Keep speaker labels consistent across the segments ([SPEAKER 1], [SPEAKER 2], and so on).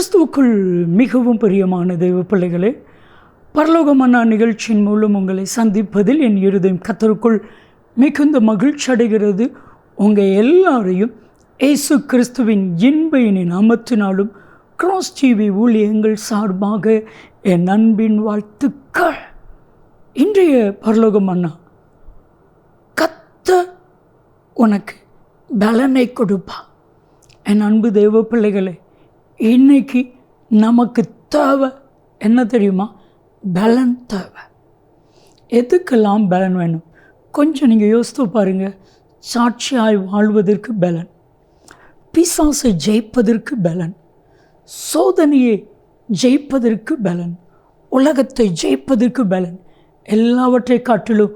[SPEAKER 1] கிறிஸ்துவுக்குள் மிகவும் பிரியமான தெய்வ பிள்ளைகளே, பரலோக மன்னா நிகழ்ச்சியின் மூலம் உங்களை சந்திப்பதில் என் இருதயம் கர்த்தருக்குள் மிகுந்த மகிழ்ச்சி அடைகிறது. உங்கள் எல்லாரையும் இயேசு கிறிஸ்துவின் இன்பையினை நாமத்தினாலும் கிராஸ் டிவி ஊழியங்கள் சார்பாக என் அன்பின் வாழ்த்துக்கள். இன்றைய பரலோக மன்னா, கர்த்தர் உனக்கு பலனை கொடுப்பா. என் அன்பு தெய்வ பிள்ளைகளே, இன்னைக்கு நமக்கு தேவை என்ன தெரியுமா? பலன் தேவை. எதுக்கெல்லாம் பலன் வேணும்? கொஞ்சம் நீங்கள் யோசித்து பாருங்கள். சாட்சியாய் வாழ்வதற்கு பலன், பிசாசை ஜெயிப்பதற்கு பலன், சோதனையை ஜெயிப்பதற்கு பலன், உலகத்தை ஜெயிப்பதற்கு பலன், எல்லாவற்றை காட்டிலும்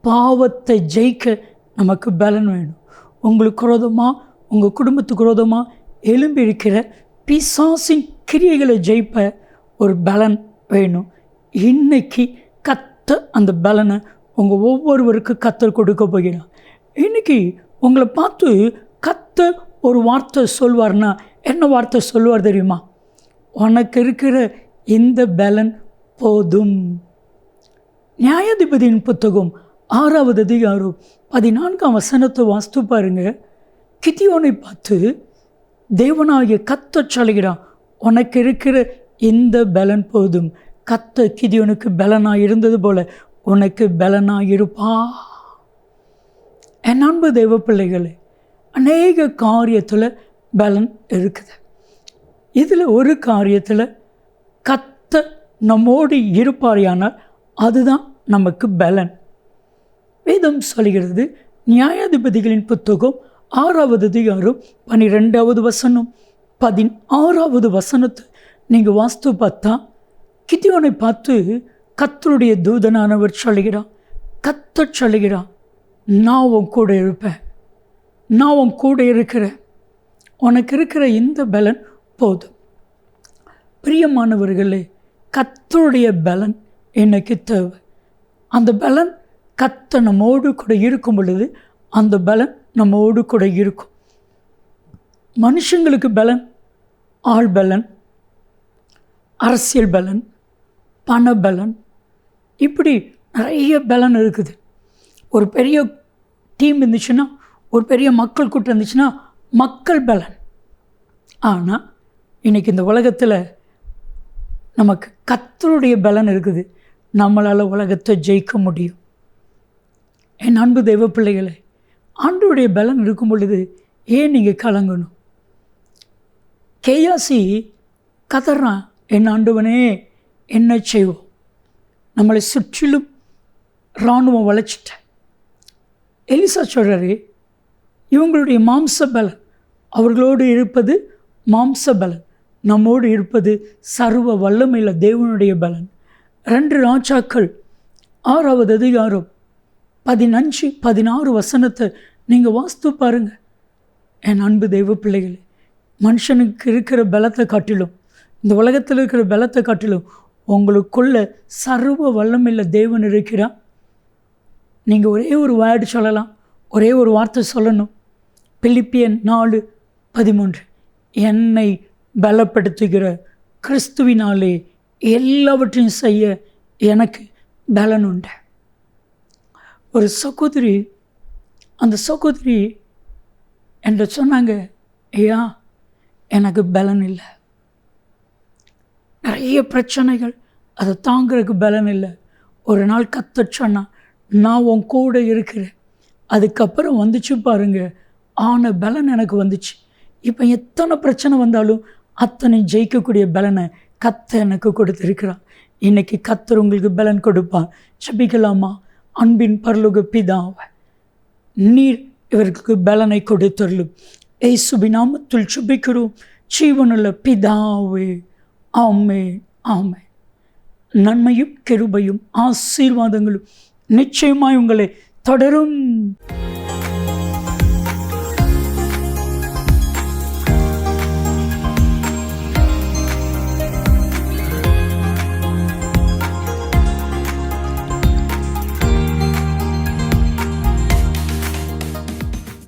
[SPEAKER 1] பாவத்தை ஜெயிக்க நமக்கு பலன் வேணும். உங்களுக்கு விரோதமாக, உங்கள் குடும்பத்துக்கு விரோதமாக எழும்பி இருக்கிற பிசாசின் கிரியைகளை ஜெயிப்ப ஒரு பலன் வேணும். இன்னைக்கு கர்த்தர் அந்த பலனை உங்கள் ஒவ்வொருவருக்கு கர்த்தர் கொடுக்க போகிறார். இன்னைக்கு உங்களை பார்த்து கர்த்தர் ஒரு வார்த்தை சொல்வார்னா என்ன வார்த்தை சொல்வார் தெரியுமா? உனக்கு இருக்கிற இந்த பலன் போதும். நியாயாதிபதியின் புத்தகம் 6வது அதிகாரம் 14ஆம் வசனத்தை வாசித்து பாருங்க. கிதியோனை பார்த்து தேவனாகிய கர்த்தர் சொல்கிறான், உனக்கு இருக்கிற இந்த பலன் போதும். கர்த்தர் கிதியோனுக்கு பலனாக இருந்தது போல உனக்கு பலனாக இருப்பா. என் அன்பு தெய்வ பிள்ளைகளே, அநேக காரியத்தில் பலன் இருக்குது. இதில் ஒரு காரியத்தில் கர்த்தர் நம்மோடு இருப்பாரியானால் அதுதான் நமக்கு பலன். வேதம் சொல்கிறது, நியாயாதிபதிகளின் புத்தகம் 6வது அதிகாரம் 12வது வசனம் 16வது வசனத்தை நீங்கள் வாஸ்து பார்த்தா, கிதியோனை பார்த்து கர்த்தருடைய தூதனானவர் சொல்கிறான், கர்த்தர் சொல்கிறான், நான் உன் கூட இருப்பேன், நான் உன் கூட இருக்கிறேன், உனக்கு இருக்கிற இந்த பலன் போதும். பிரியமானவர்களே, கர்த்தருடைய பலன் எனக்கு தேவை. அந்த பலன் கர்த்தர் நம்மோடு கூட இருக்கும் பொழுது அந்த பலன் நம்மோடு கூட இருக்கும். மனுஷங்களுக்கு பலன், ஆள் பலன், அரசியல் பலன், பண பலன், இப்படி நிறைய பலன் இருக்குது. ஒரு பெரிய டீம் இருந்துச்சுன்னா, ஒரு பெரிய மக்கள் கூட்டம் இருந்துச்சுன்னா மக்கள் பலன். ஆனால் இன்றைக்கி இந்த உலகத்தில் நமக்கு கர்த்தருடைய பலன் இருக்குது. நம்மளால் உலகத்தை ஜெயிக்க முடியும். என் அன்பு தெய்வ பிள்ளைகளே, ஆண்டவருடைய பலன் இருக்கும் பொழுது ஏன் நீங்கள் கலங்கணும்? கேயாசி கதறான், என் ஆண்டவனே என்ன செய்வோம்? நம்மளை சுற்றிலும் இராணுவம் வளைச்சிட்டேன். எலிசா சொல்கிறாரு, இவங்களுடைய மாம்ச பலன், அவர்களோடு இருப்பது மாம்ச பலன், நம்மோடு இருப்பது சர்வ வல்லமையில் தேவனுடைய பலன். 2 ராஜாக்கள் 6வது அதிகாரம் 15-16 வசனத்தை நீங்கள் வாஸ்து பாருங்கள். என் அன்பு தெய்வ பிள்ளைகளே, மனுஷனுக்கு இருக்கிற பலத்தை காட்டிலும், இந்த உலகத்தில் இருக்கிற பலத்தை காட்டிலும் உங்களுக்குள்ள சர்வ வல்லமையில் தேவன் இருக்கிறார். நீங்கள் ஒரே ஒரு வேர்டு சொல்லலாம், ஒரே ஒரு வார்த்தை சொல்லணும். பிலிப்பியர் 4:13, என்னை பலப்படுத்துகிற கிறிஸ்துவினாலே எல்லாவற்றையும் செய்ய எனக்கு பலன் உண்டு. ஒரு சகோதரி, அந்த சகோதரி என்கிட்ட சொன்னாங்க, ஐயா எனக்கு பலன் இல்லை, நிறைய பிரச்சனைகள், அதை தாங்கிறதுக்கு பலன் இல்லை. ஒரு நாள் கர்த்தர் சொன்னா, நான் உன் கூட இருக்கிறேன். அதுக்கப்புறம் வந்துச்சு பாருங்க, ஆன பலன் எனக்கு வந்துச்சு. இப்போ எத்தனை பிரச்சனை வந்தாலும் அத்தனை ஜெயிக்கக்கூடிய பலனை கர்த்தர் எனக்கு கொடுத்துருக்கிறான். இன்றைக்கி கர்த்தர் உங்களுக்கு பலன் கொடுப்பான். ஜெபிக்கலாமா? அன்பின் பரலோக பிதாவே, நீர் இவர்களுக்கு பலனை கொடுத்தருளும். இயேசுவின் நாமத்தில் ஜெபிக்கிறோம் ஜீவனுள்ள பிதாவே, ஆமென், ஆமென். நன்மையும் கிருபையும் ஆசீர்வாதங்களும் நிச்சயமாய் உங்களை தொடரும்.